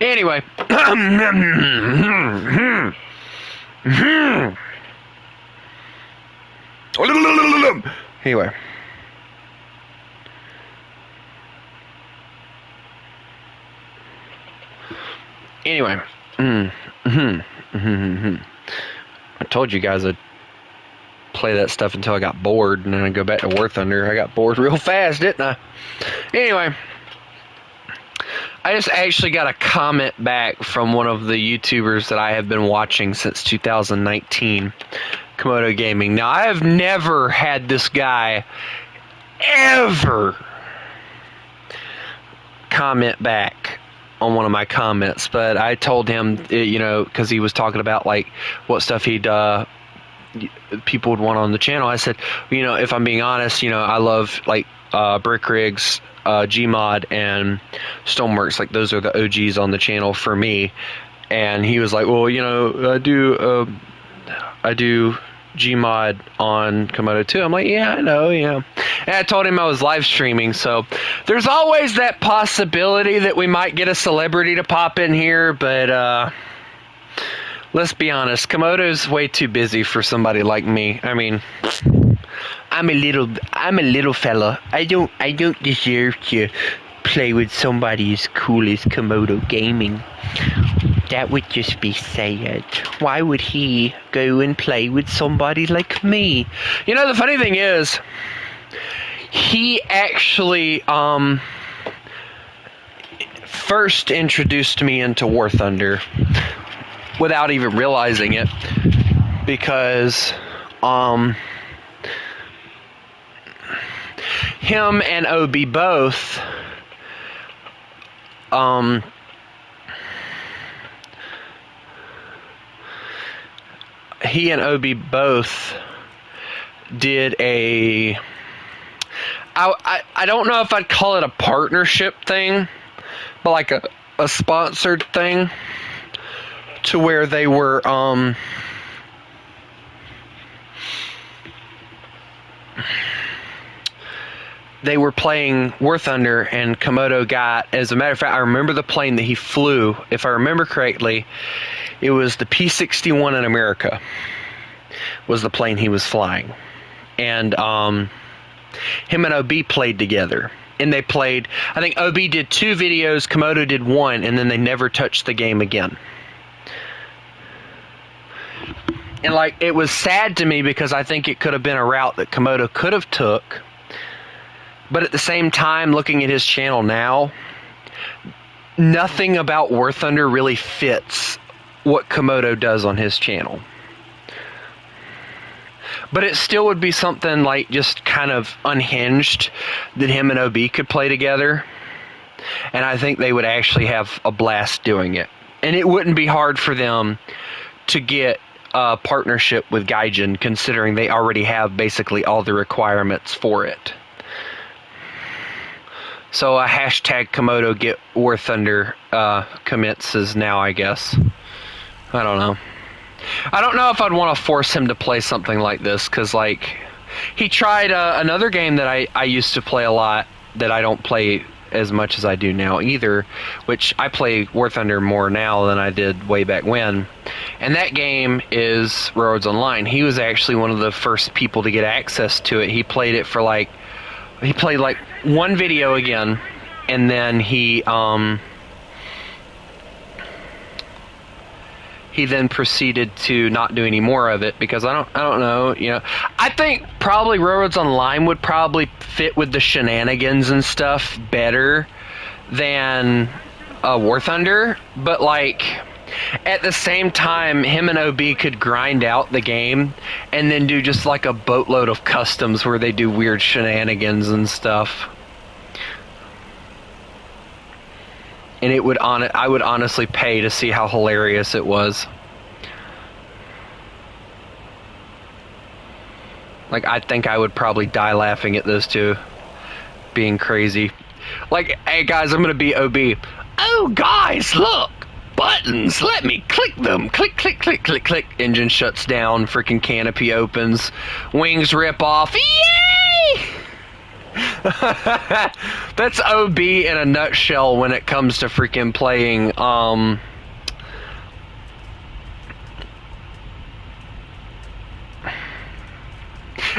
Anyway. Anyway. Anyway. I told you guys I'd play that stuff until I got bored, and then I'd go back to War Thunder. I got bored real fast, didn't I? Anyway. I just actually got a comment back from one of the YouTubers that I have been watching since 2019, Komodo Gaming. Now, I have never had this guy ever comment back on one of my comments, but I told him, you know, because he was talking about, like, what stuff people would want on the channel. I said, you know, if I'm being honest, you know, I love, like, Brick Rigs, Gmod, and Stoneworks. Like, those are the OGs on the channel for me. And he was like, well, you know, I do Gmod on Komodo too. I'm like, yeah, I know, yeah. And I told him I was live streaming, so there's always that possibility that we might get a celebrity to pop in here, but let's be honest, Komodo's way too busy for somebody like me. I mean, I'm a little fella. I don't deserve to play with somebody as cool as Komodo Gaming. That would just be sad. Why would he go and play with somebody like me? You know, the funny thing is, he actually first introduced me into War Thunder without even realizing it, because him and Obi both he and Obi both did a I don't know if I'd call it a partnership thing, but like a sponsored thing, to where they were playing War Thunder, and Komodo got, as a matter of fact, I remember the plane that he flew, if I remember correctly, it was the P-61 in America, was the plane he was flying. And him and OB played together. And they played, I think OB did 2 videos, Komodo did 1, and then they never touched the game again. And like, it was sad to me, because I think it could have been a route that Komodo could have took. But at the same time, looking at his channel now, nothing about War Thunder really fits what Komodo does on his channel. But it still would be something like just kind of unhinged that him and OB could play together. And I think they would actually have a blast doing it. And it wouldn't be hard for them to get a partnership with Gaijin, considering they already have basically all the requirements for it. So a hashtag Komodo get War Thunder commences now, I guess. I don't know. I don't know if I'd want to force him to play something like this, because, like, he tried another game that I used to play a lot, that I don't play as much as I do now either, which I play War Thunder more now than I did way back when. And that game is Railroads Online. He was actually one of the first people to get access to it. He played it for like, he played like one video again, and then he then proceeded to not do any more of it, because I don't know, you know. I think probably Railroads Online would probably fit with the shenanigans and stuff better than War Thunder, but like at the same time, him and OB could grind out the game and then do just like a boatload of customs where they do weird shenanigans and stuff. And it would I would honestly pay to see how hilarious it was. Like, I think I would probably die laughing at those two being crazy. Like, hey guys, I'm gonna be OB. Oh guys, look! Buttons! Let me click them! Click, click, click, click, click. Engine shuts down, freaking canopy opens, wings rip off. Yay! That's OB in a nutshell when it comes to freaking playing.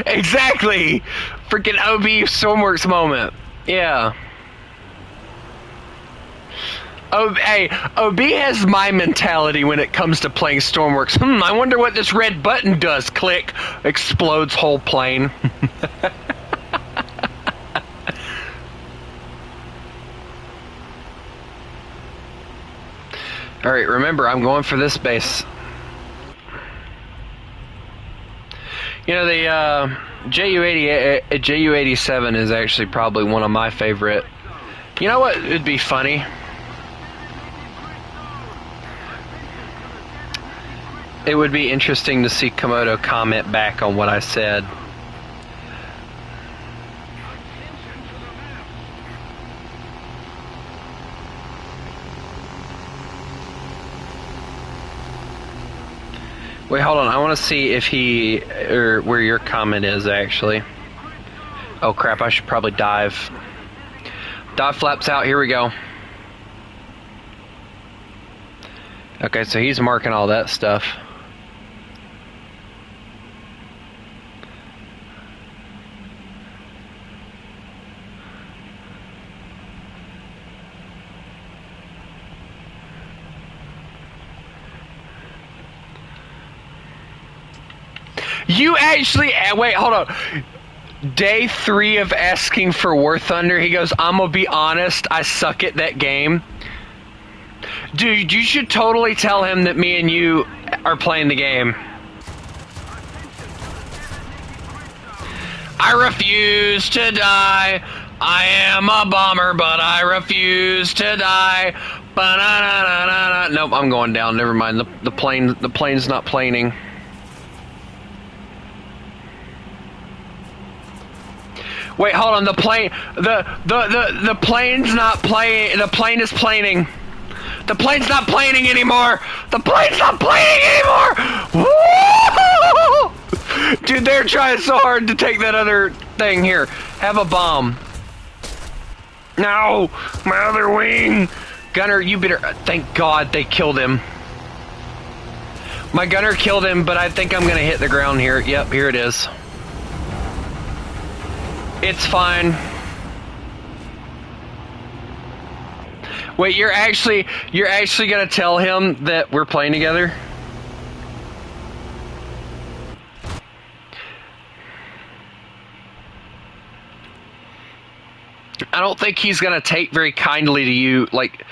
Exactly! Freaking OB Stormworks moment. Yeah. Hey, OB has my mentality when it comes to playing Stormworks. I wonder what this red button does. Click. Explodes whole plane. Alright, remember, I'm going for this base. You know, the JU-87 is actually probably one of my favorite. You know what would be funny? It would be interesting to see Komodo comment back on what I said. Wait, hold on. I want to see if he, or where your comment is actually. Oh crap, I should probably dive. Dive flaps out, here we go. Okay, so he's marking all that stuff. You actually, wait, hold on. Day 3 of asking for War Thunder, he goes, I'm gonna be honest, I suck at that game. Dude, you should totally tell him that me and you are playing the game. I refuse to die. I am a bomber, but I refuse to die. Ba-na-na-na-na-na. Nope, I'm going down. Never mind. The plane's not planing. Wait, hold on. The plane's not playing. The plane is planing. The plane's not planing anymore. The plane's not planing anymore. Woo! Dude, they're trying so hard to take that other thing here. Have a bomb. No, my other wing. Gunner, you better. Thank God they killed him. My gunner killed him, but I think I'm gonna hit the ground here. Yep, here it is. It's fine. Wait, you're actually gonna tell him that we're playing together? I don't think he's gonna take very kindly to you, like,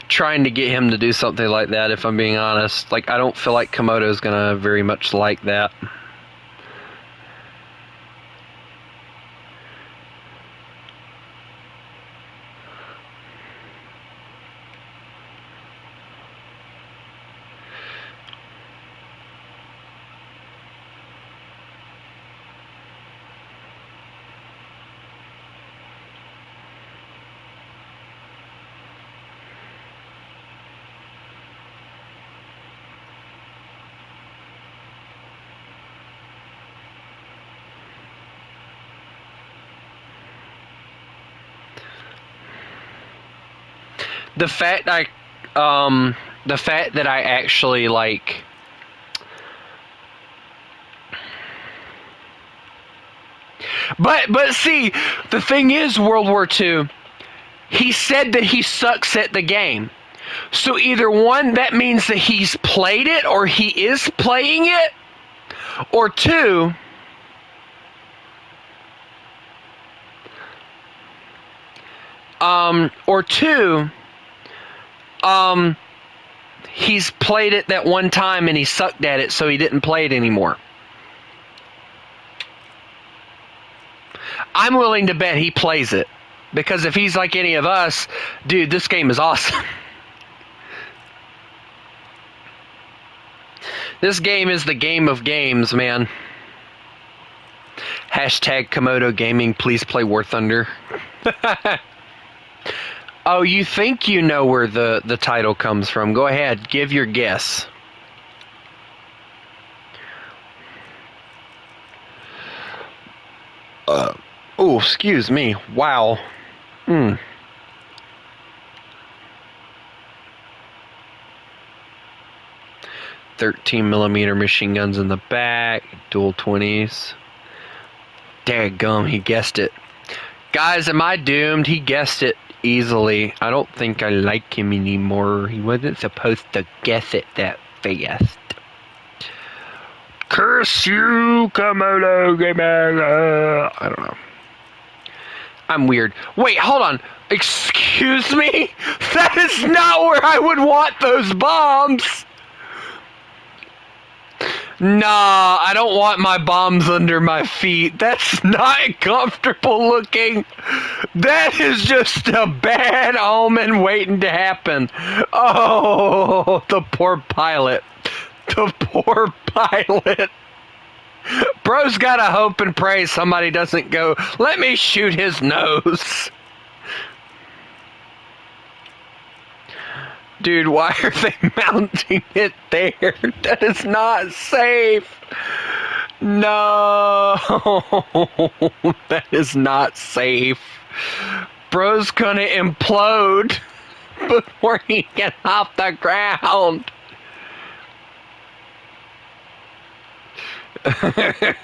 trying to get him to do something like that, if I'm being honest. Like, I don't feel like Komodo's gonna very much like that. The fact that I actually, like, but see, the thing is, World War II, he said that he sucks at the game. So either one, that means that he's played it or he is playing it, or two, he's played it that one time and he sucked at it, so he didn't play it anymore. I'm willing to bet he plays it, because if he's like any of us, dude, this game is awesome. This game is the game of games, man. Hashtag Komodo Gaming, please play War Thunder. Oh, you think you know where the title comes from? Go ahead, give your guess. Oh, excuse me. Wow. 13mm machine guns in the back. Dual 20s. Daggum, he guessed it. Guys, am I doomed? He guessed it easily. I don't think I like him anymore. He wasn't supposed to guess it that fast. Curse you, Komodo. I don't know. I'm weird. Wait, hold on. Excuse me? That is not where I would want those bombs. Nah, I don't want my bombs under my feet. That's not comfortable looking. That is just a bad omen waiting to happen. Oh, the poor pilot. The poor pilot. Bro's gotta hope and pray somebody doesn't go, let me shoot his nose. Dude, why are they mounting it there? That is not safe. No. That is not safe. Bro's gonna implode before he gets off the ground. At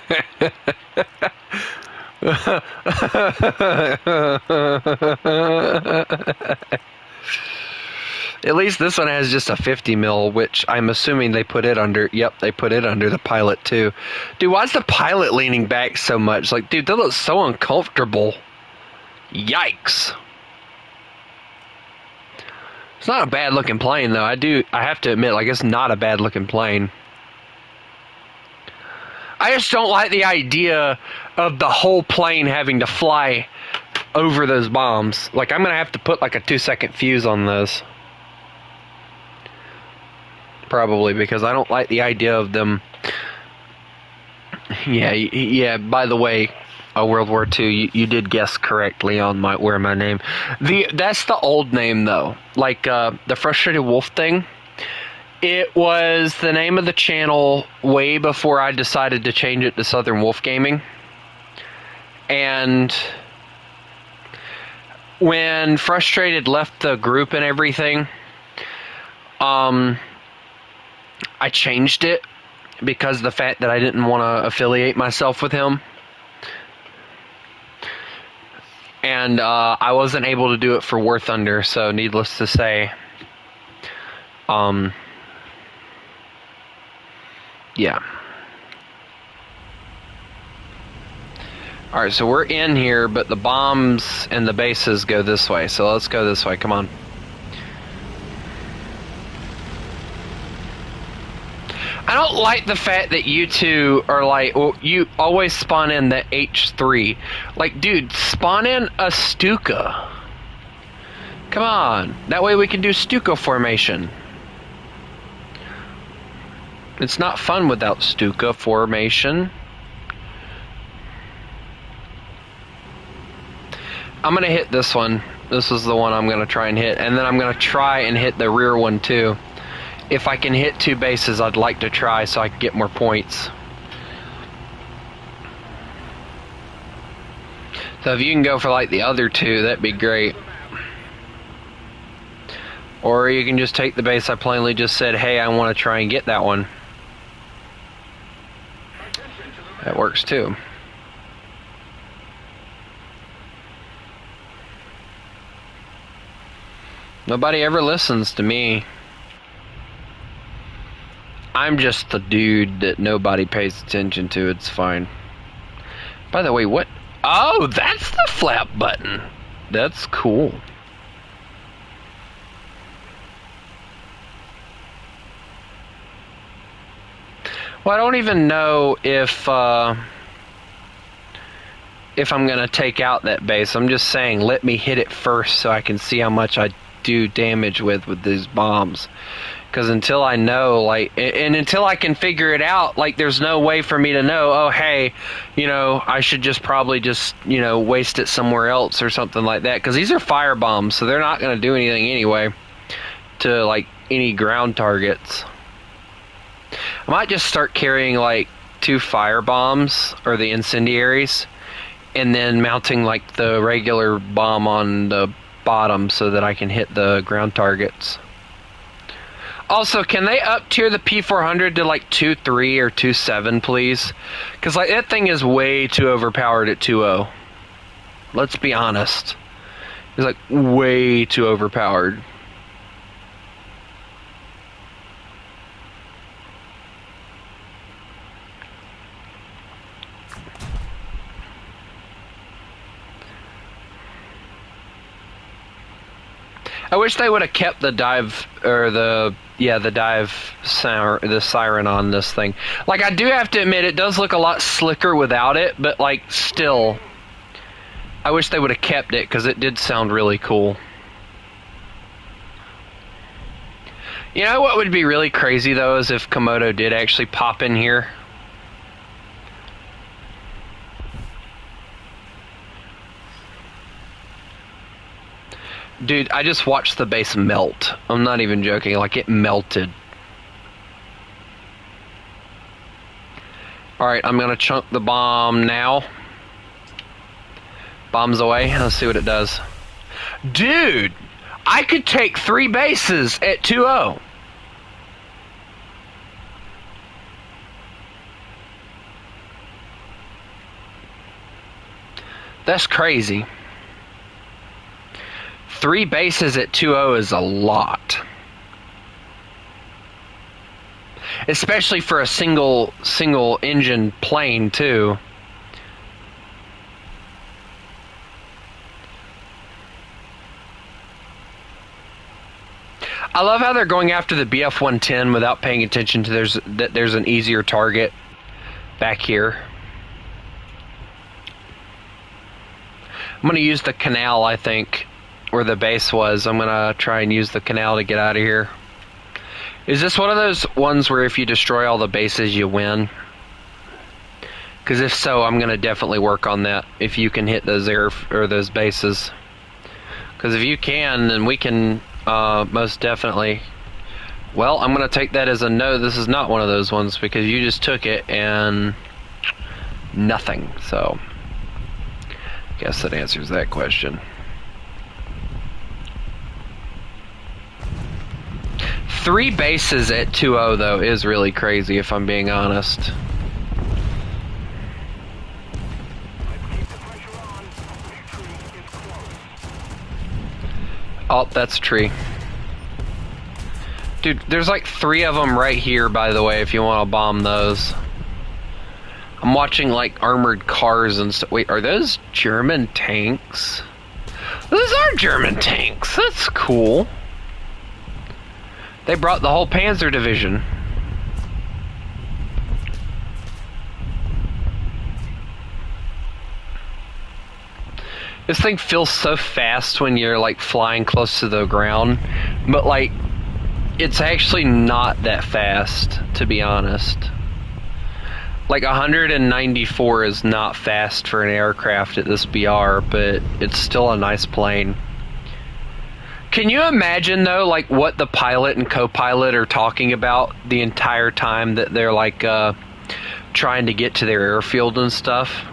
least this one has just a 50 mil, which I'm assuming they put it under. Yep, they put it under the pilot too. Dude, why is the pilot leaning back so much? Like, dude, that looks so uncomfortable. Yikes. It's not a bad looking plane though. I have to admit, like, it's not a bad looking plane. I just don't like the idea of the whole plane having to fly over those bombs. Like, I'm going to have to put like a 2-second fuse on those. Probably, because I don't like the idea of them. Yeah, by the way, World War II, you did guess correctly on my name. That's the old name though. Like, the Frustrated Wolf thing. It was the name of the channel way before I decided to change it to Southern Wolf Gaming. And when Frustrated left the group and everything, I changed it because of the fact that I didn't want to affiliate myself with him. And I wasn't able to do it for War Thunder, so needless to say, yeah. Alright, so we're in here, but the bombs and the bases go this way. So let's go this way. Come on. I don't like the fact that you two are like, well, you always spawn in the H3. Like, dude, spawn in a Stuka. Come on. That way we can do Stuka formation. It's not fun without Stuka formation. I'm going to hit this one. This is the one I'm going to try and hit. And then I'm going to try and hit the rear one too. If I can hit 2 bases, I'd like to try so I can get more points. So if you can go for like the other 2, that'd be great. Or you can just take the base I plainly just said, hey, I want to try and get that one. That works too. Nobody ever listens to me. I'm just the dude that nobody pays attention to. It's fine. By the way, what? Oh, that's the flap button. That's cool. Well, I don't even know if I'm gonna take out that base. I'm just saying, let me hit it first so I can see how much I do damage with these bombs. Because until I know, like, and until I can figure it out, like, there's no way for me to know, oh, hey, you know, I should just probably just, you know, waste it somewhere else or something like that. Because these are fire bombs, so they're not going to do anything anyway to, like, any ground targets. I might just start carrying, like, 2 fire bombs, or the incendiaries, and then mounting like the regular bomb on the bottom so that I can hit the ground targets. Also, can they up tier the P400 to like 2.3 or 2.7, please? Because like that thing is way too overpowered at 2.0. Let's be honest. It's like way too overpowered. I wish they would have kept the dive or the siren on this thing. Like, I do have to admit, it does look a lot slicker without it, but like still, I wish they would have kept it because it did sound really cool. You know what would be really crazy though is if Komodo did actually pop in here. Dude, I just watched the base melt. I'm not even joking. Like, it melted. Alright, I'm gonna chunk the bomb now. Bomb's away. Let's see what it does. Dude! I could take 3 bases at 2-0. That's crazy. 3 bases at 2-0 is a lot. Especially for a single engine plane too. I love how they're going after the BF-110 without paying attention to there's an easier target back here. I'm going to use the canal, I think, where the base was. I'm going to try and use the canal to get out of here. Is this one of those ones where if you destroy all the bases, you win? Because if so, I'm going to definitely work on that. If you can hit those those bases. Because if you can, then we can most definitely. Well, I'm going to take that as a no. This is not one of those ones because you just took it and nothing. So, I guess that answers that question. 3 bases at 2-0 though is really crazy if I'm being honest. Oh, that's a tree. Dude, there's like 3 of them right here, by the way, if you want to bomb those. I'm watching like armored cars and stuff. Wait, are those German tanks? Those are German tanks. That's cool. They brought the whole Panzer division. This thing feels so fast when you're like flying close to the ground, but like it's actually not that fast, to be honest. Like 194 is not fast for an aircraft at this BR, but it's still a nice plane. Can you imagine though, like what the pilot and co-pilot are talking about the entire time that they're like trying to get to their airfield and stuff?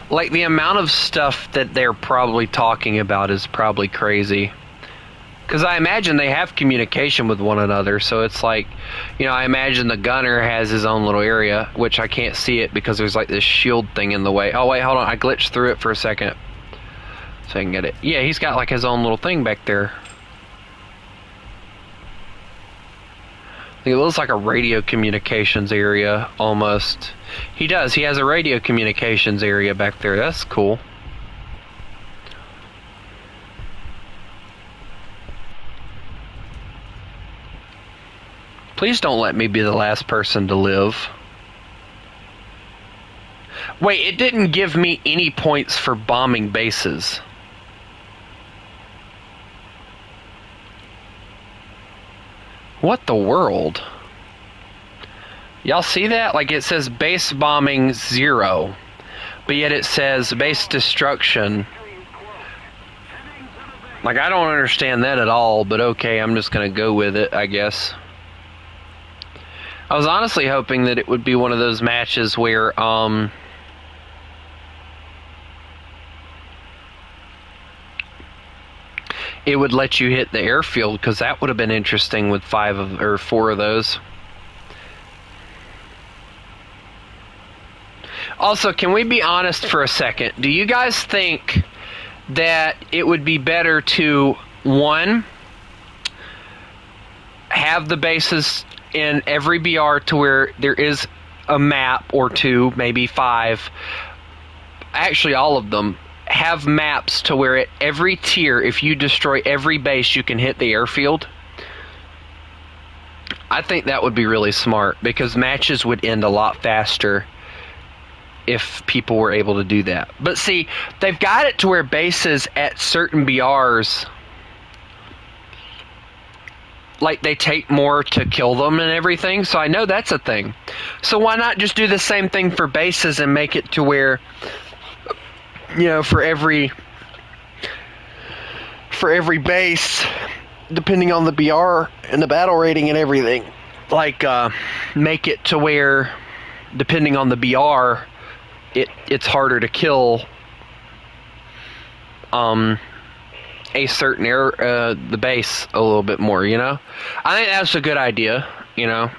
Like the amount of stuff that they're probably talking about is probably crazy. Because I imagine they have communication with one another, so it's like, you know, I imagine the gunner has his own little area, which I can't see it because there's like this shield thing in the way. Oh wait, hold on, I glitched through it for a second. So I can get it. Yeah, he's got like his own little thing back there. I think it looks like a radio communications area, almost. He does, he has a radio communications area back there, that's cool. Please don't let me be the last person to live. Wait, it didn't give me any points for bombing bases. What the world? Y'all see that? Like it says base bombing 0, but yet it says base destruction. Like I don't understand that at all, but okay, I'm just gonna go with it, I guess. I was honestly hoping that it would be one of those matches where it would let you hit the airfield, because that would have been interesting with 4 of those. Also, can we be honest for a second? Do you guys think that it would be better to, one, have the bases in every BR to where there is a map, or 2, maybe 5, actually all of them, have maps to where at every tier, if you destroy every base, you can hit the airfield? I think that would be really smart, because matches would end a lot faster if people were able to do that. But see, they've got it to where bases at certain BRs, like, they take more to kill them and everything, so I know that's a thing. So why not just do the same thing for bases and make it to where, you know, for every base, depending on the BR and the battle rating and everything, like, make it to where, depending on the BR, it's harder to kill a certain the base a little bit more, you know? I think that's a good idea, you know?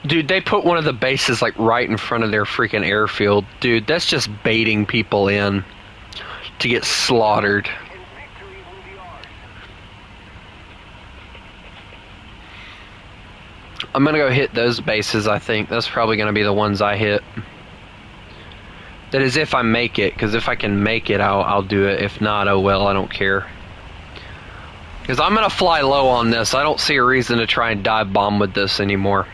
Dude, they put one of the bases, like, right in front of their freaking airfield. Dude, that's just baiting people in to get slaughtered. I'm gonna go hit those bases, I think. That's probably gonna be the ones I hit. That is if I make it, because if I can make it, I'll do it. If not, oh well, I don't care. Because I'm gonna fly low on this. I don't see a reason to try and dive bomb with this anymore.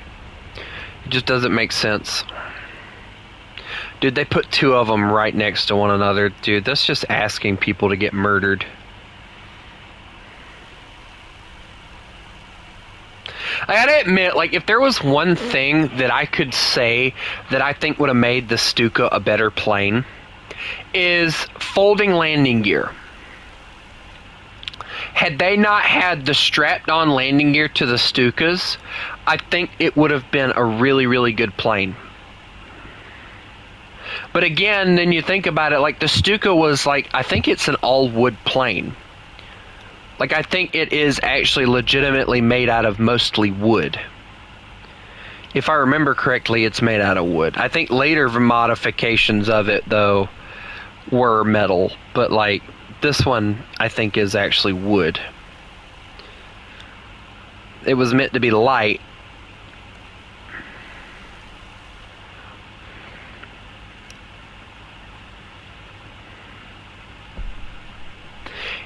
It just doesn't make sense. Dude, they put 2 of them right next to one another. Dude, that's just asking people to get murdered. I gotta admit, like, if there was one thing that I could say that I think would have made the Stuka a better plane, is folding landing gear. Had they not had the strapped-on landing gear to the Stukas, I think it would have been a really, really good plane. But again, then you think about it, like, the Stuka was, like, I think it's an all-wood plane. Like, I think it is actually legitimately made out of mostly wood. If I remember correctly, it's made out of wood. I think later modifications of it, though, were metal. But, like, this one, I think, is actually wood. It was meant to be light.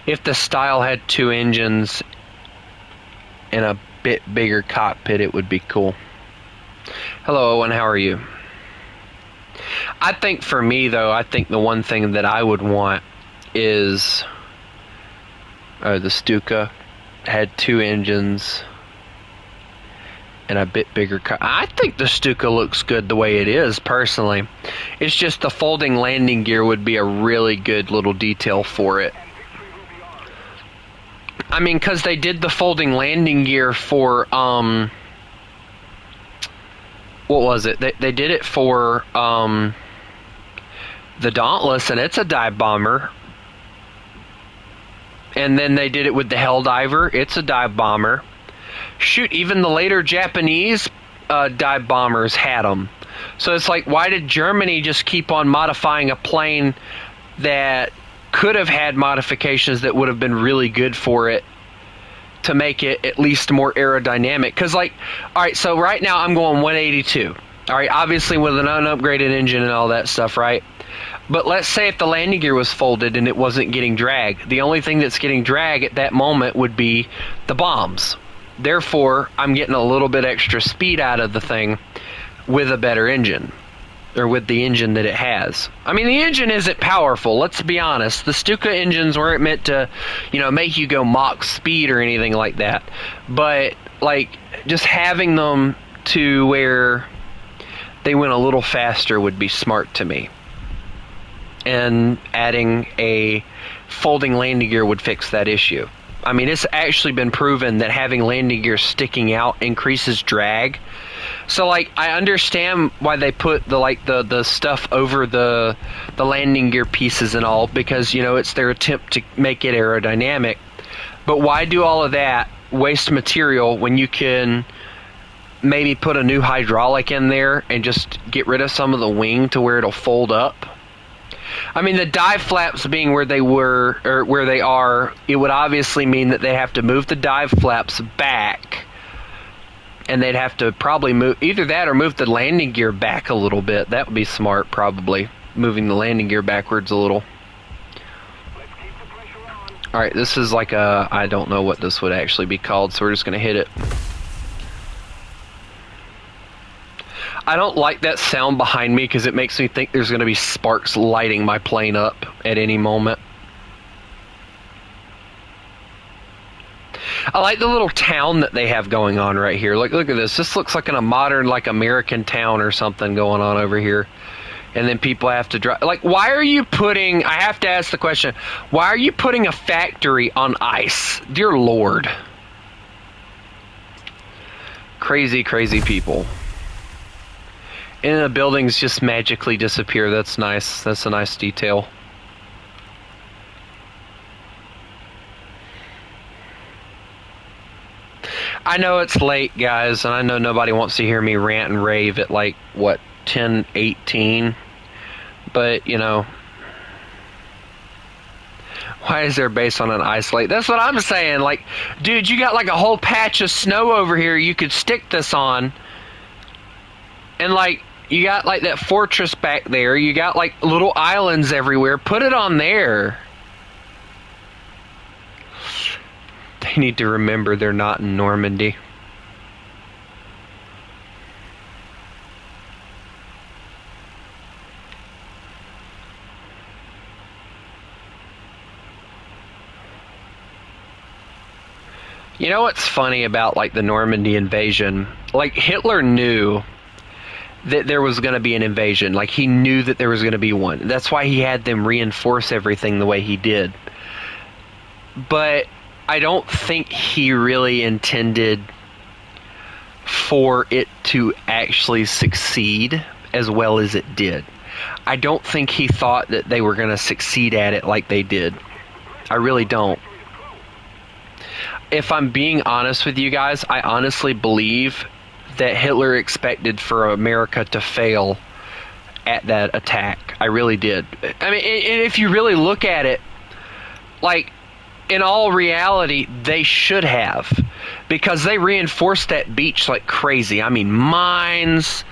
If the style had 2 engines and a bit bigger cockpit, it would be cool. Hello, Owen, how are you? I think for me, though, I think the one thing that I would want is the Stuka had 2 engines and a bit bigger I think the Stuka looks good the way it is, personally. It's just the folding landing gear would be a really good little detail for it. I mean, because they did the folding landing gear for, what was it? They did it for, the Dauntless, and it's a dive bomber. And then they did it with the Helldiver. It's a dive bomber. Shoot, even the later Japanese dive bombers had them. So it's like, why did Germany just keep on modifying a plane that could have had modifications that would have been really good for it to make it at least more aerodynamic? Because, like, alright, so right now I'm going 182. Alright, obviously with an unupgraded engine and all that stuff, right? But let's say if the landing gear was folded and it wasn't getting drag. The only thing that's getting drag at that moment would be the bombs. Therefore, I'm getting a little bit extra speed out of the thing with a better engine. Or with the engine that it has. I mean, the engine isn't powerful, let's be honest. The Stuka engines weren't meant to, you know, make you go Mach speed or anything like that. But, like, just having them to where they went a little faster would be smart to me. And adding a folding landing gear would fix that issue. I mean, it's actually been proven that having landing gear sticking out increases drag. So, like, I understand why they put the stuff over the landing gear pieces and all, because, you know, it's their attempt to make it aerodynamic. But why do all of that, waste material, when you can maybe put a new hydraulic in there and just get rid of some of the wing to where it'll fold up? I mean, the dive flaps being where they were, or where they are, it would obviously mean that they have to move the dive flaps back, and they'd have to probably move either that or move the landing gear back a little bit. That would be smart, probably, moving the landing gear backwards a little. Alright, this is like a, I don't know what this would actually be called, so we're just going to hit it. I don't like that sound behind me because it makes me think there's going to be sparks lighting my plane up at any moment. I like the little town that they have going on right here. Look at this. This looks like in a modern, like, American town or something going on over here. And then people have to drive. Like, why are you putting, I have to ask the question, why are you putting a factory on ice? Dear Lord. Crazy, crazy people. And the buildings just magically disappear. That's nice. That's a nice detail. I know it's late, guys, and I know nobody wants to hear me rant and rave at, like, what, 10:18? But, you know, why is their base on an ice lake? That's what I'm saying. Like, dude, you got, like, a whole patch of snow over here you could stick this on. And, like, you got, like, that fortress back there. You got, like, little islands everywhere. Put it on there. They need to remember they're not in Normandy. You know what's funny about, like, the Normandy invasion? Like, Hitler knew that there was going to be an invasion. Like, he knew that there was going to be one. That's why he had them reinforce everything the way he did. But I don't think he really intended for it to actually succeed as well as it did. I don't think he thought that they were going to succeed at it like they did. I really don't. If I'm being honest with you guys, I honestly believe that Hitler expected for America to fail at that attack. I really did. I mean, and if you really look at it, like, in all reality, they should have. Because they reinforced that beach like crazy. I mean, mines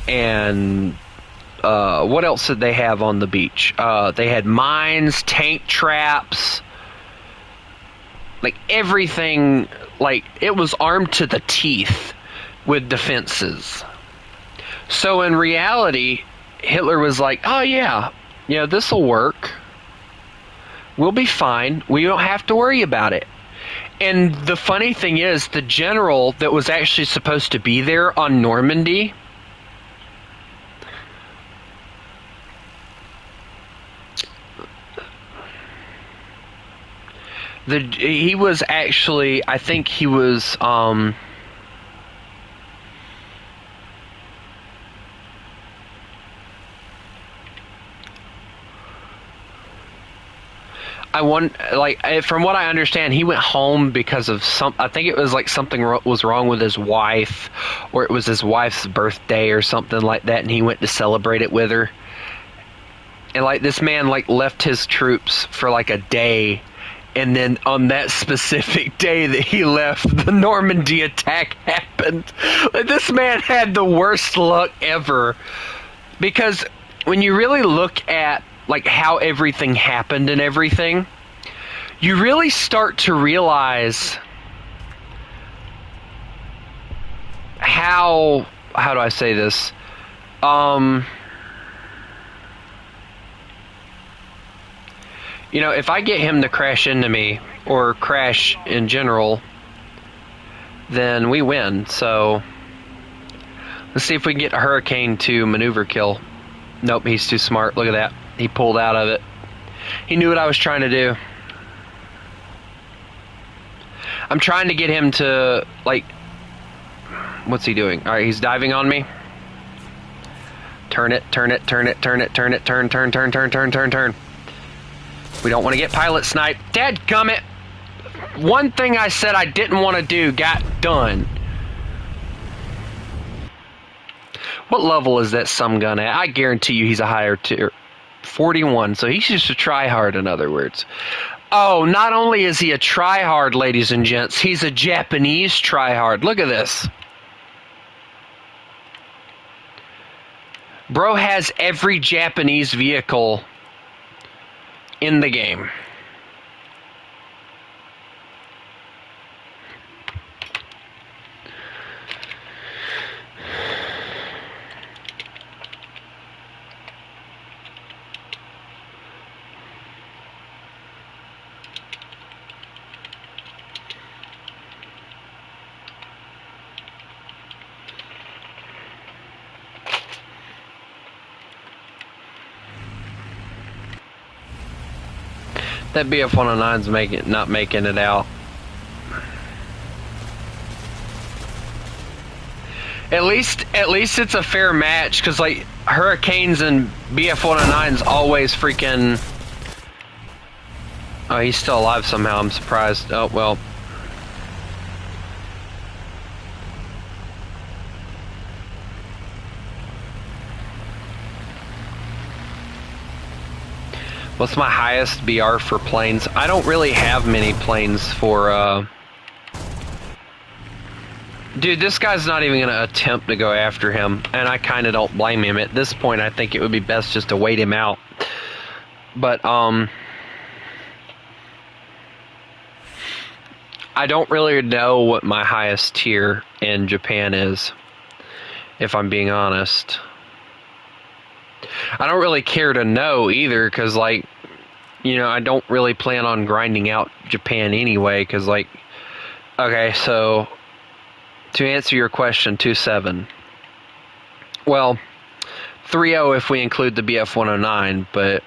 and what else did they have on the beach? They had mines, tank traps, like everything. Like, it was armed to the teeth with defenses. So in reality, Hitler was like, oh yeah, you know, this'll work. We'll be fine. We don't have to worry about it. And the funny thing is, the general that was actually supposed to be there on Normandy, he was actually, I think he was, from what I understand, he went home because of I think it was like something was wrong with his wife, or it was his wife's birthday or something like that, and he went to celebrate it with her. And, like, this man, like, left his troops for like a day, and then on that specific day that he left, the Normandy attack happened. Like, this man had the worst luck ever. Because when you really look at, like, how everything happened and everything, you really start to realize how do I say this? You know, if I get him to crash into me, or crash in general, then we win. So let's see if we can get a Hurricane to maneuver kill. Nope, he's too smart. Look at that. He pulled out of it. He knew what I was trying to do. I'm trying to get him to, like, what's he doing? All right, he's diving on me. Turn it, turn it, turn it, turn it, turn it, turn, turn, turn, turn, turn, turn, turn. We don't want to get pilot sniped. Dadgummit! One thing I said I didn't want to do got done. What level is that some gun at? I guarantee you he's a higher tier. 41, so he's just a tryhard, in other words. Oh, not only is he a tryhard, ladies and gents, he's a Japanese tryhard. Look at this. Bro has every Japanese vehicle in the game. That BF-109's not making it out. At least it's a fair match, because like Hurricanes and BF-109's always freaking. Oh, he's still alive somehow. I'm surprised. Oh well. What's my highest BR for planes? I don't really have many planes for, Dude, this guy's not even going to attempt to go after him, and I kind of don't blame him. At this point, I think it would be best just to wait him out. But, I don't really know what my highest tier in Japan is, if I'm being honest. I don't really care to know either, because, like, you know, I don't really plan on grinding out Japan anyway, because, like, okay, so, to answer your question, 2.7. Well, 3.0 if we include the BF-109, but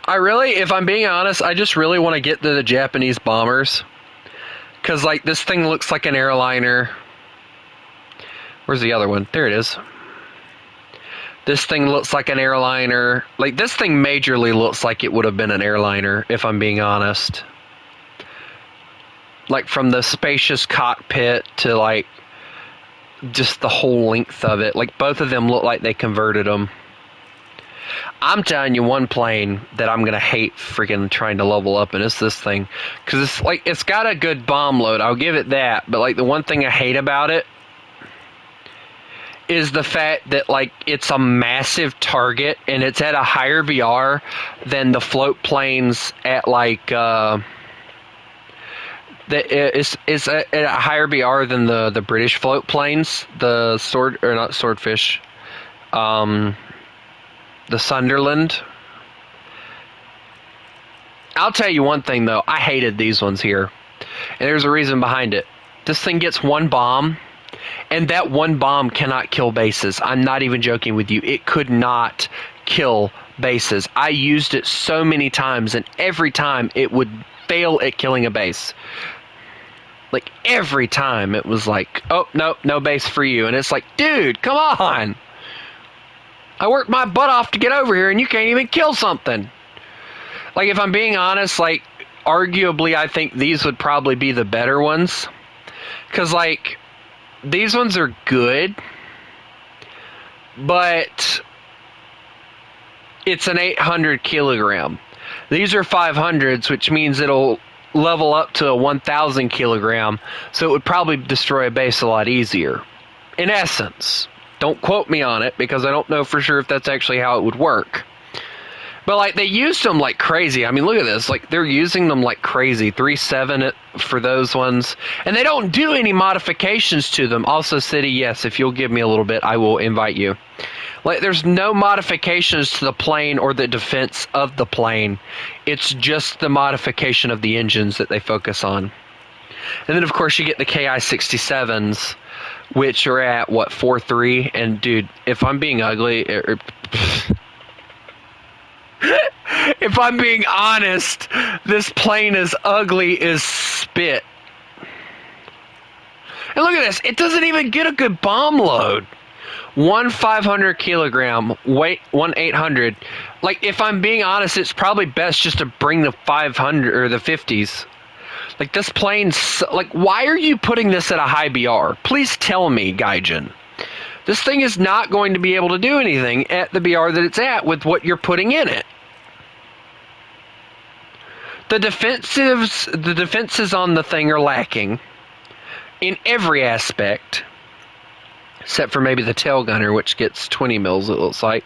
if I'm being honest, I just really want to get to the Japanese bombers, because, like, this thing looks like an airliner. Where's the other one? There it is. This thing looks like an airliner. Like, this thing majorly looks like it would have been an airliner, if I'm being honest. Like, from the spacious cockpit to, like, just the whole length of it. Like, both of them look like they converted them. I'm telling you one plane that I'm going to hate freaking trying to level up, and it's this thing. Because it's, like, it's got a good bomb load. I'll give it that. But, like, the one thing I hate about it is the fact that, like, it's a massive target and it's at a higher BR than the float planes at, like, it's at a higher BR than the British float planes, the Swordfish, the Sunderland. I'll tell you one thing though, I hated these ones here, and there's a reason behind it. This thing gets one bomb, and that one bomb cannot kill bases. I'm not even joking with you. It could not kill bases. I used it so many times, and every time it would fail at killing a base. Like, every time it was like, oh, no base for you. And it's like, dude, come on. I worked my butt off to get over here, and you can't even kill something. Like, if I'm being honest, like, arguably I think these would probably be the better ones. Because, like, these ones are good, but it's an 800 kilogram. These are 500s, which means it'll level up to a 1,000 kilogram, so it would probably destroy a base a lot easier. In essence. Don't quote me on it, because I don't know for sure if that's actually how it would work. But, like, they used them like crazy. I mean, look at this. Like, they're using them like crazy. 3.7 for those ones. And they don't do any modifications to them. Also, City, yes, if you'll give me a little bit, I will invite you. Like, there's no modifications to the plane or the defense of the plane. It's just the modification of the engines that they focus on. And then, of course, you get the Ki-67s, which are at, what, 4.3? And, dude, if I'm being ugly... If I'm being honest, this plane is ugly as spit. And look at this. It doesn't even get a good bomb load. 500 kilogram, weight 800. Like, if I'm being honest, it's probably best just to bring the 500 or the 50s. Like, this plane's... Like, why are you putting this at a high BR? Please tell me, Gaijin. This thing is not going to be able to do anything at the BR that it's at with what you're putting in it. The defenses on the thing are lacking in every aspect, except for maybe the tail gunner, which gets 20 mils, it looks like.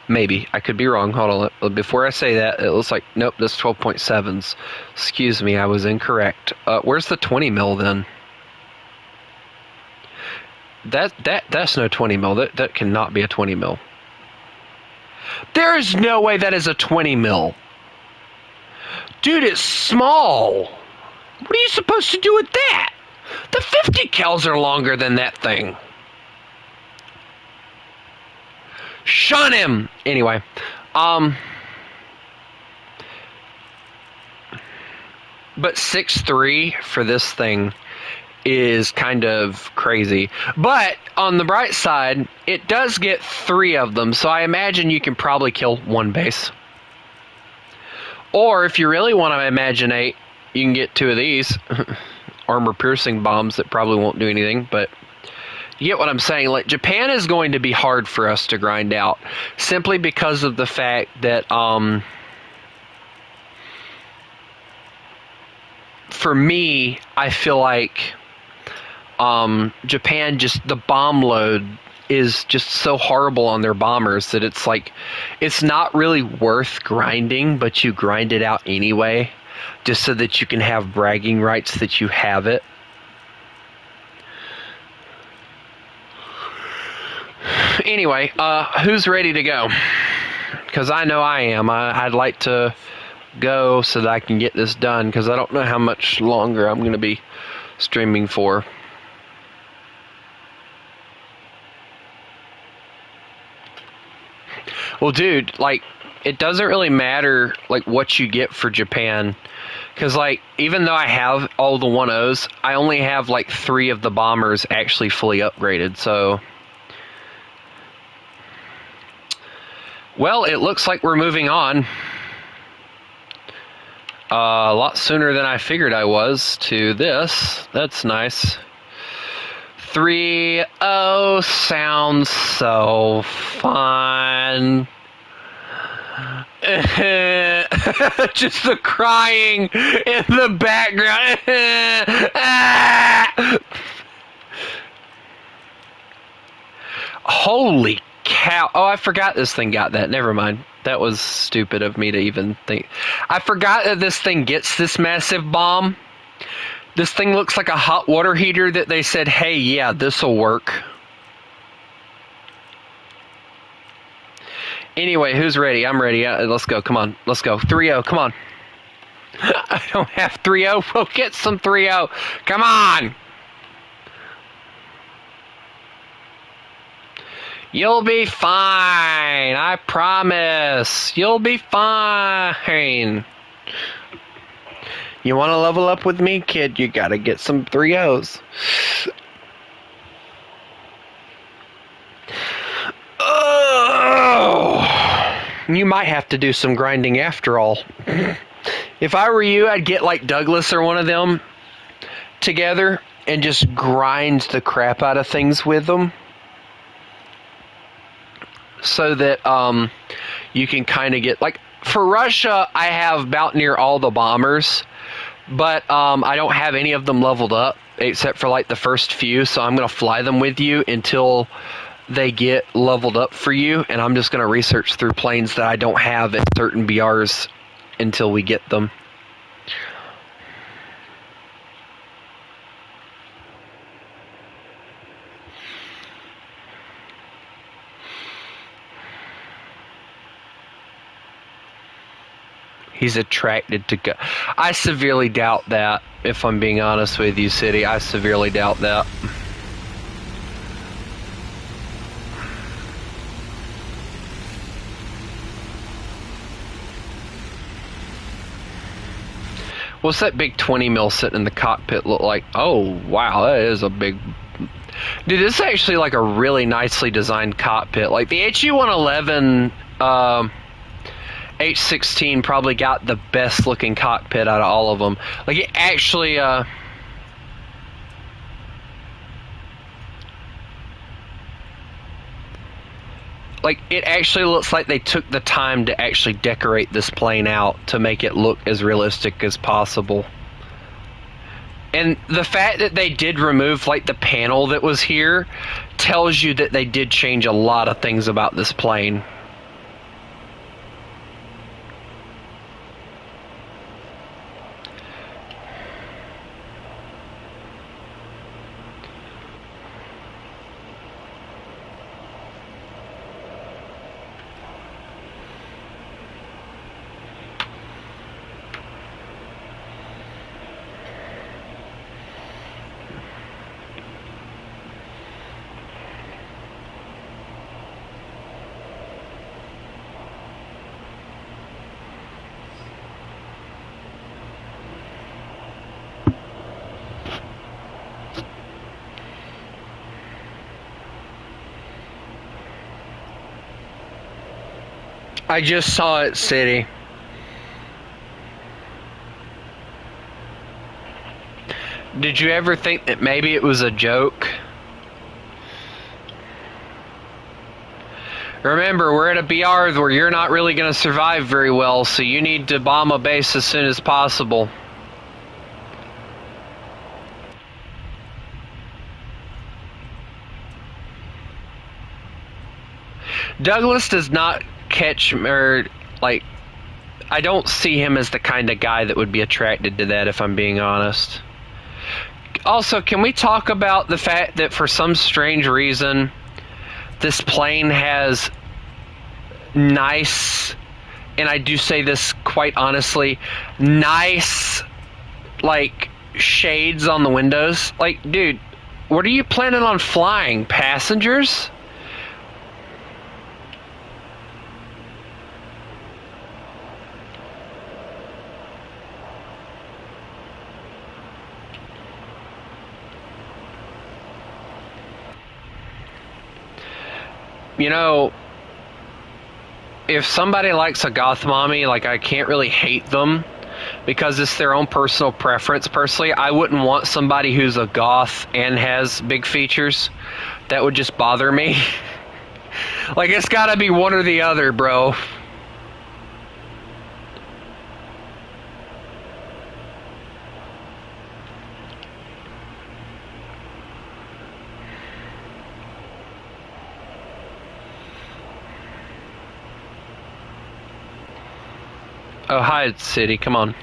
Maybe. I could be wrong. Hold on. Before I say that, it looks like, nope, that's 12.7s. Excuse me, I was incorrect. Where's the 20 mil then? That's no 20 mil. That cannot be a 20 mil. There is no way that is a 20 mil. Dude, it's small. What are you supposed to do with that? The 50 cals are longer than that thing. Shun him! Anyway, but 6.3 for this thing is kind of crazy. But on the bright side, it does get 3 of them, so I imagine you can probably kill 1 base. Or if you really want to imaginate, you can get 2 of these armor-piercing bombs that probably won't do anything, but you get what I'm saying. Like, Japan is going to be hard for us to grind out, simply because of the fact that, for me, I feel like Japan, just the bomb load is just so horrible on their bombers that it's like, it's not really worth grinding, but you grind it out anyway, just so that you can have bragging rights that you have it. Anyway, who's ready to go? Because I know I am. I'd like to go so that I can get this done, because I don't know how much longer I'm going to be streaming for. Well, dude, like, it doesn't really matter, like, what you get for Japan. Because, like, even though I have all the 1.0s, I only have, like, 3 of the bombers actually fully upgraded, so... Well, it looks like we're moving on. A lot sooner than I figured I was to this. That's nice. 3.0 sounds so fun. Just the crying in the background. Holy cow. Oh, I forgot this thing got that. Never mind. That was stupid of me to even think. I forgot that this thing gets this massive bomb. This thing looks like a hot water heater that they said, hey, yeah, this'll work. Anyway, who's ready? I'm ready. Let's go. Come on. Let's go. 3.0. Come on. I don't have 3.0. We'll get some 3.0. Come on. You'll be fine. I promise. You'll be fine. You want to level up with me, kid? You gotta get some 3.0s. Oh, you might have to do some grinding after all. If I were you, I'd get like Douglas or one of them together and just grind the crap out of things with them, so that you can kind of get, like, for Russia, I have about near all the bombers, but I don't have any of them leveled up except for like the first few, so I'm going to fly them with you until they get leveled up for you, and I'm just going to research through planes that I don't have at certain BRs until we get them. He's attracted to go. I severely doubt that, if I'm being honest with you, City. I severely doubt that. What's that big 20 mil sitting in the cockpit look like? Oh, wow, that is a big... Dude, this is actually like a really nicely designed cockpit. Like the HU-111 H-16 probably got the best looking cockpit out of all of them. Like it actually... Like, it actually looks like they took the time to actually decorate this plane out to make it look as realistic as possible. And the fact that they did remove, like, the panel that was here tells you that they did change a lot of things about this plane. I just saw it, City. Did you ever think that maybe it was a joke? Remember, we're at a BR where you're not really going to survive very well, so you need to bomb a base as soon as possible. Douglas does not catch, or, like, I don't see him as the kind of guy that would be attracted to that, if I'm being honest. Also, can we talk about the fact that for some strange reason, this plane has nice, and I do say this quite honestly, nice, like, shades on the windows? Like, dude, what are you planning on flying? Passengers? You know, if somebody likes a goth mommy, like, I can't really hate them because it's their own personal preference. Personally, I wouldn't want somebody who's a goth and has big features. That would just bother me. Like, it's gotta be one or the other, bro. Oh, hi, City. Come on.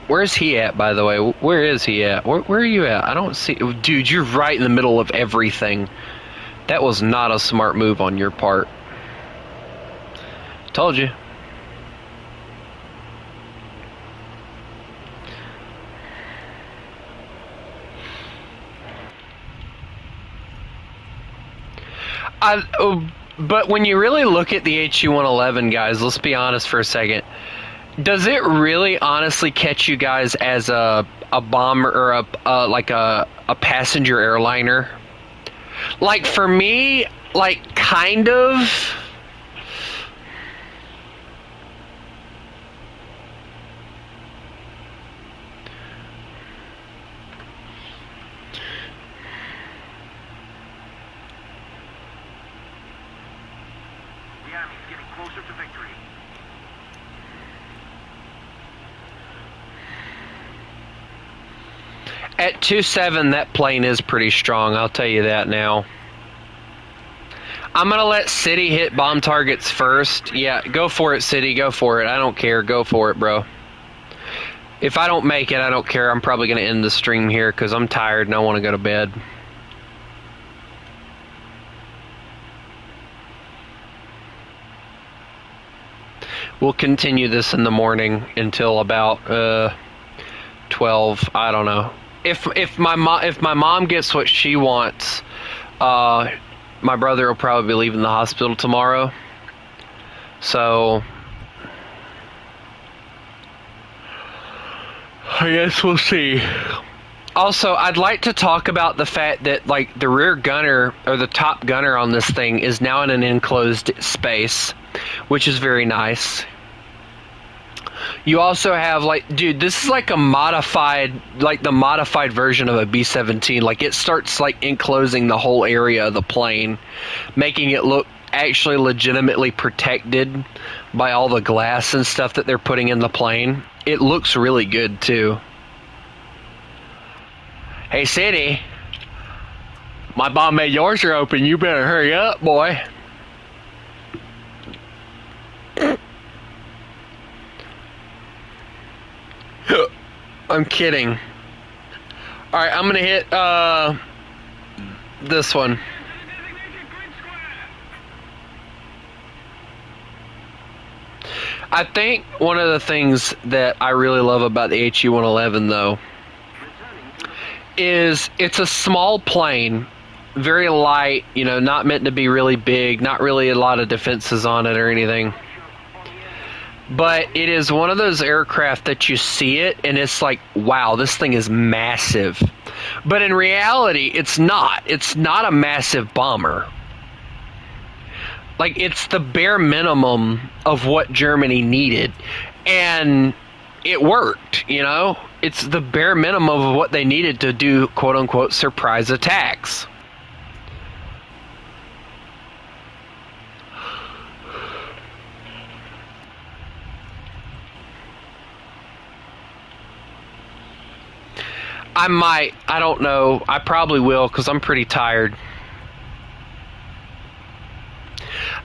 Where's he at, by the way? Where is he at? Where are you at? I don't see... Dude, you're right in the middle of everything. That was not a smart move on your part. Told you. But when you really look at the HU-111, guys, let's be honest for a second. Does it really honestly catch you guys as a bomber or a passenger airliner? Like, for me, like, kind of. At 2.7, that plane is pretty strong, I'll tell you that now. I'm going to let City hit bomb targets first. Yeah, go for it, City, go for it. I don't care, go for it, bro. If I don't make it, I don't care. I'm probably going to end the stream here because I'm tired and I want to go to bed. We'll continue this in the morning until about 12, I don't know. If my mom gets what she wants, my brother will probably be leaving the hospital tomorrow. So I guess we'll see. Also, I'd like to talk about the fact that, like, the rear gunner, or the top gunner on this thing, is now in an enclosed space, which is very nice. You also have, like, dude, this is like a modified, like the modified version of a B-17. Like, it starts, like, enclosing the whole area of the plane, making it look actually legitimately protected by all the glass and stuff that they're putting in the plane. It looks really good, too. Hey, City, my Bombay doors are open. You better hurry up, boy. I'm kidding. Alright, I'm gonna hit, this one. I think one of the things that I really love about the HE-111, though, is it's a small plane, very light, you know, not meant to be really big, not really a lot of defenses on it or anything. But it is one of those aircraft that you see it and it's like, wow, this thing is massive. But in reality, it's not. It's not a massive bomber. Like, it's the bare minimum of what Germany needed. And it worked, you know? It's the bare minimum of what they needed to do, quote-unquote, surprise attacks. I might. I don't know. I probably will, because I'm pretty tired.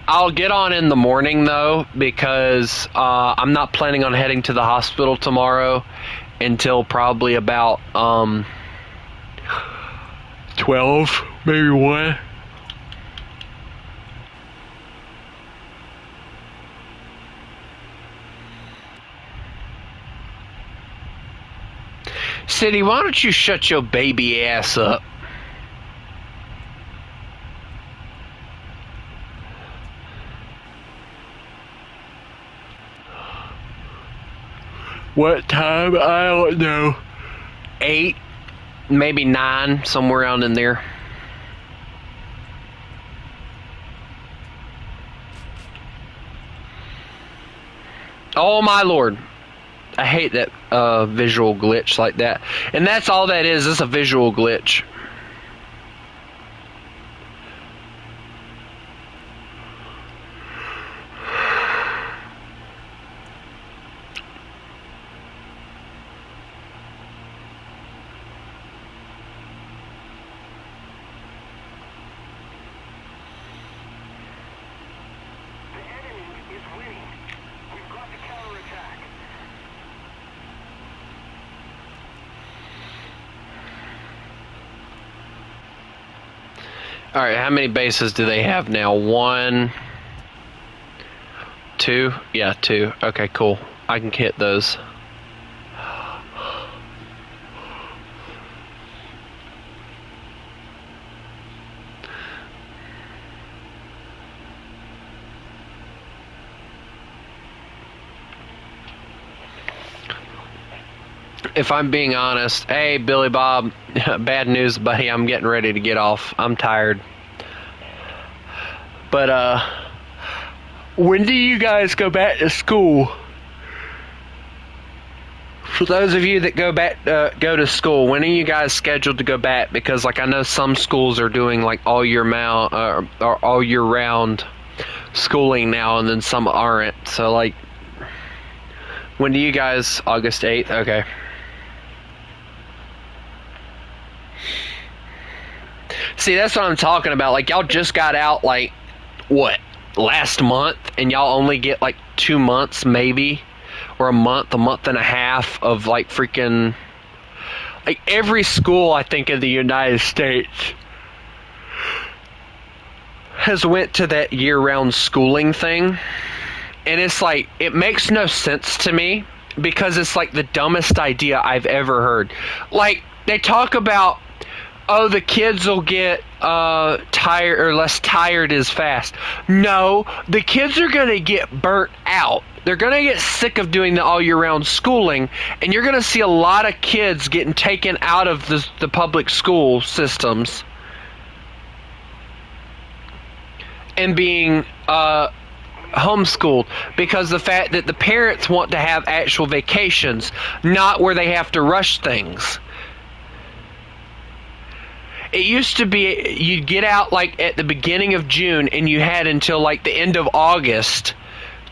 I'll get on in the morning, though, because I'm not planning on heading to the hospital tomorrow until probably about 12, maybe 1. City, why don't you shut your baby ass up? What time? I don't know. 8, maybe 9, somewhere around in there. Oh my lord. I hate that visual glitch like that. And that's all that is. It's a visual glitch. Alright, how many bases do they have now? 1, 2? Yeah, 2. Okay, cool. I can hit those. If I'm being honest, hey, Billy Bob, bad news, buddy, I'm getting ready to get off. I'm tired. But, when do you guys go back to school? For those of you that go to school, when are you guys scheduled to go back? Because, like, I know some schools are doing, like, all year round schooling now, and then some aren't. So, like, when do you guys? August 8th? Okay. See, that's what I'm talking about. Like, y'all just got out, like, what, last month? And y'all only get, like, 2 months, maybe? Or a month and a half of, like, freaking... Like, every school, I think, in the United States has went to that year-round schooling thing. And it's like, it makes no sense to me. Because it's, like, the dumbest idea I've ever heard. Like, they talk about... oh, the kids will get tired or less tired as fast. No, the kids are going to get burnt out. They're going to get sick of doing the all year round schooling, and you're going to see a lot of kids getting taken out of the public school systems and being homeschooled because the fact that the parents want to have actual vacations, not where they have to rush things. It used to be you'd get out like at the beginning of June and you had until like the end of August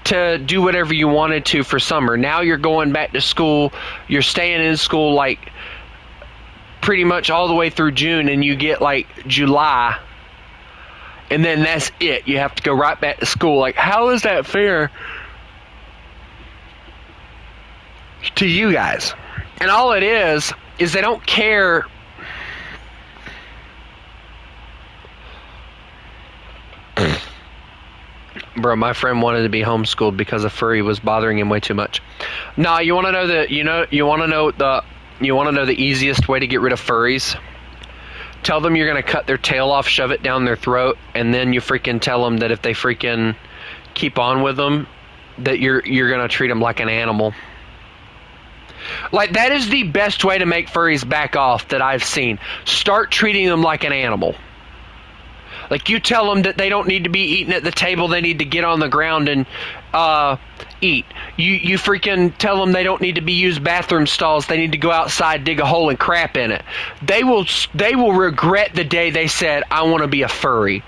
to do whatever you wanted to for summer. Now you're going back to school, you're staying in school like pretty much all the way through June, and you get like July, and then that's it. You have to go right back to school. Like, how is that fair to you guys? And all it is they don't care. Bro, my friend wanted to be homeschooled because a furry was bothering him way too much. Nah, you want to know the easiest way to get rid of furries? Tell them you're going to cut their tail off, shove it down their throat, and then you freaking tell them that if they freaking keep on with them, that you're going to treat them like an animal. Like, that is the best way to make furries back off that I've seen. Start treating them like an animal. Like, you tell them that they don't need to be eating at the table, they need to get on the ground and eat. You freaking tell them they don't need to be used bathroom stalls, they need to go outside, dig a hole, and crap in it. They will regret the day they said, I want to be a furry.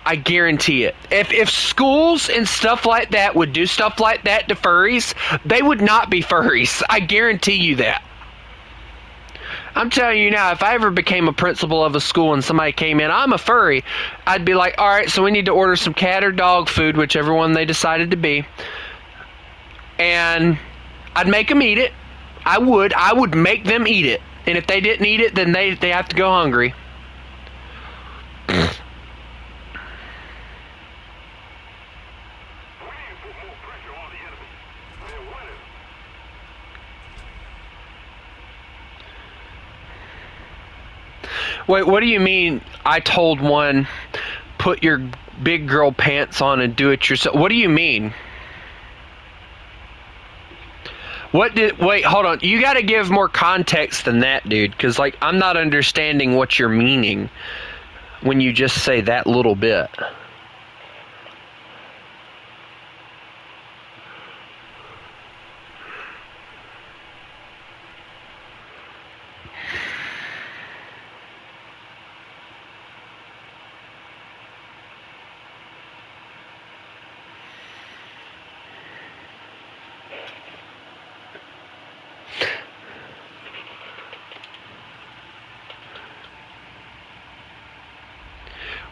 I guarantee it. If schools and stuff like that would do stuff like that to furries, they would not be furries. I guarantee you that. I'm telling you now, if I ever became a principal of a school and somebody came in, I'm a furry, I'd be like, all right, so we need to order some cat or dog food, whichever one they decided to be. And I'd make them eat it. I would make them eat it. And if they didn't eat it, then they have to go hungry. Wait, what do you mean I told one, put your big girl pants on and do it yourself? What do you mean? Wait, hold on. You gotta give more context than that, dude, because, like, I'm not understanding what you're meaning when you just say that little bit.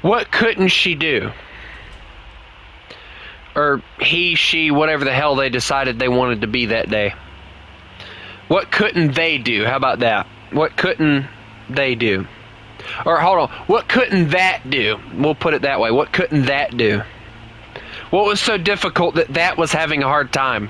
What couldn't she do? Or he, she, whatever the hell they decided they wanted to be that day. What couldn't they do? How about that? What couldn't they do? Or hold on, what couldn't that do? We'll put it that way. What couldn't that do? What was so difficult that that was having a hard time?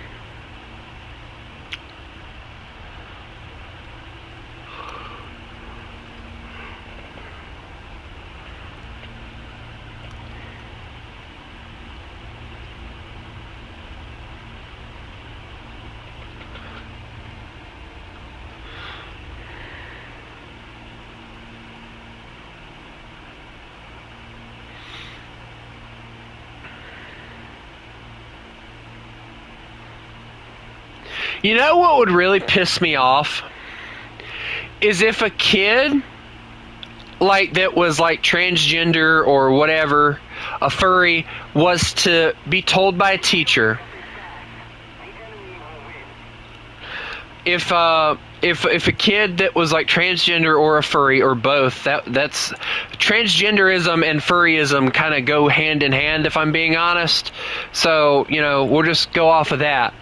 You know what would really piss me off? Is if a kid, like, that was, like, transgender or whatever, a furry, was to be told by a teacher, if a kid that was, like, transgender or a furry or both, that's transgenderism and furryism kind of go hand in hand, if I'm being honest. So, you know, we'll just go off of that.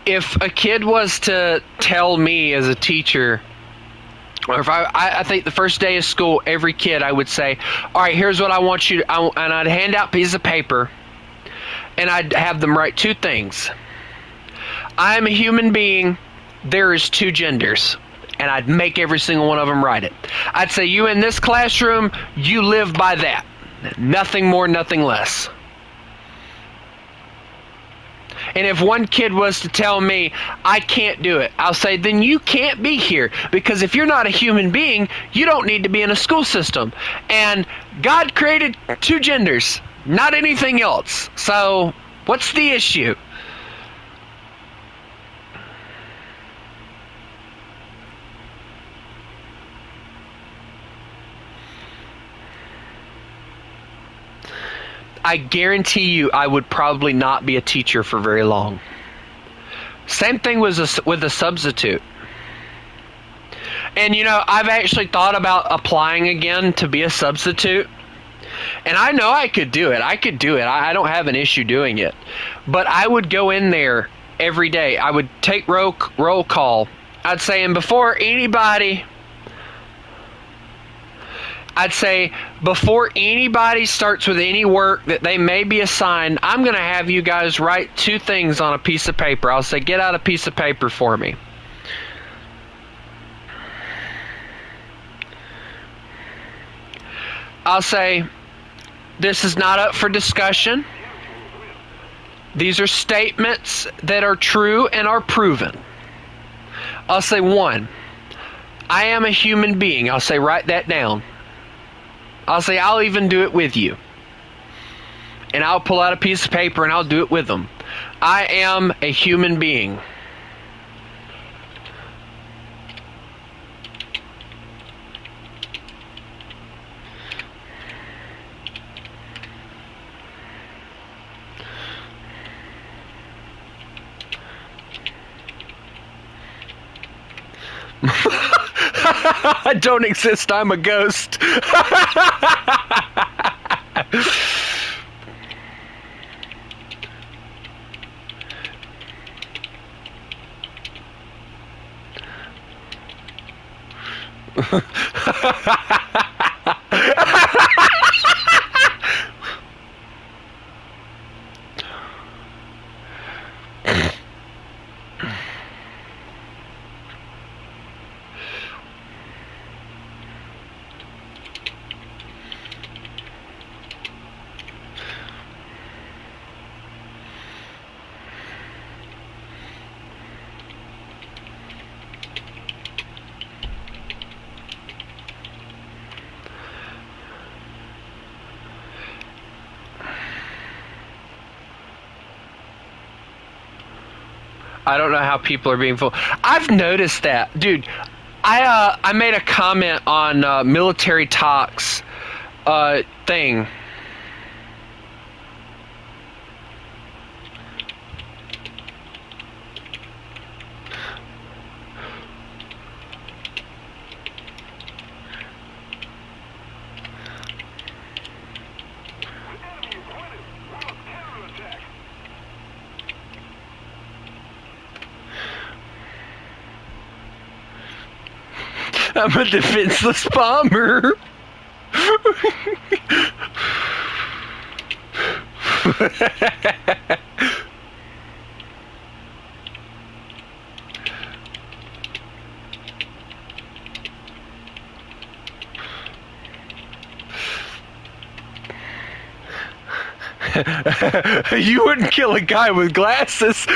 If a kid was to tell me as a teacher, or if I think the first day of school, every kid, I would say, all right, here's what I want you to, and I'd hand out pieces of paper, and I'd have them write two things. I am a human being. There is two genders. and I'd make every single one of them write it. I'd say, you in this classroom, you live by that. Nothing more, nothing less. And if one kid was to tell me, I can't do it, I'll say, then you can't be here. Because if you're not a human being, you don't need to be in a school system. And God created two genders, not anything else. So, what's the issue? I guarantee you I would probably not be a teacher for very long. Same thing with a substitute. And I've actually thought about applying again to be a substitute. And I know I could do it. I don't have an issue doing it. But I would go in there every day. I would take roll call. I'd say, and before anybody starts with any work that they may be assigned, I'm going to have you guys write two things on a piece of paper. I'll say, get out a piece of paper for me. I'll say, this is not up for discussion. These are statements that are true and are proven. I'll say, 1, I am a human being. I'll say, write that down. I'll say, I'll even do it with you. And I'll pull out a piece of paper and I'll do it with them. I am a human being. I don't exist, I'm a ghost. I don't know how people are being fooled. I've noticed that, dude. I made a comment on Military Talks thing. I'm a defenseless bomber. You wouldn't kill a guy with glasses.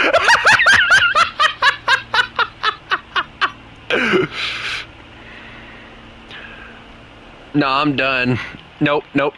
No, I'm done. Nope. Nope.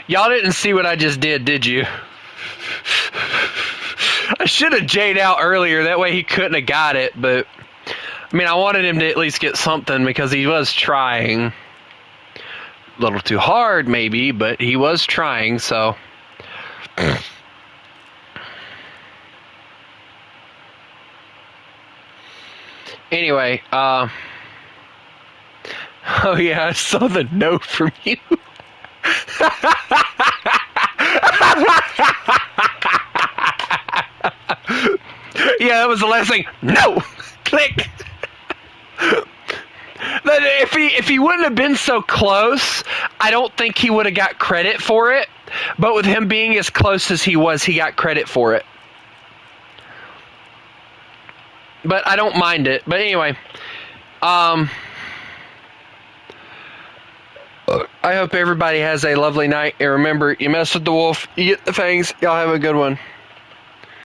Y'all didn't see what I just did you? I should have J'd out earlier, that way he couldn't have got it, but I mean, I wanted him to at least get something because he was trying. A little too hard, maybe, but he was trying, so Anyway, oh yeah, I saw the note from you. Yeah, that was the last thing. No! Click! If he wouldn't have been so close, I don't think he would have got credit for it. But with him being as close as he was, he got credit for it. But I don't mind it. But anyway, I hope everybody has a lovely night. And remember, you mess with the wolf, you get the fangs. Y'all have a good one.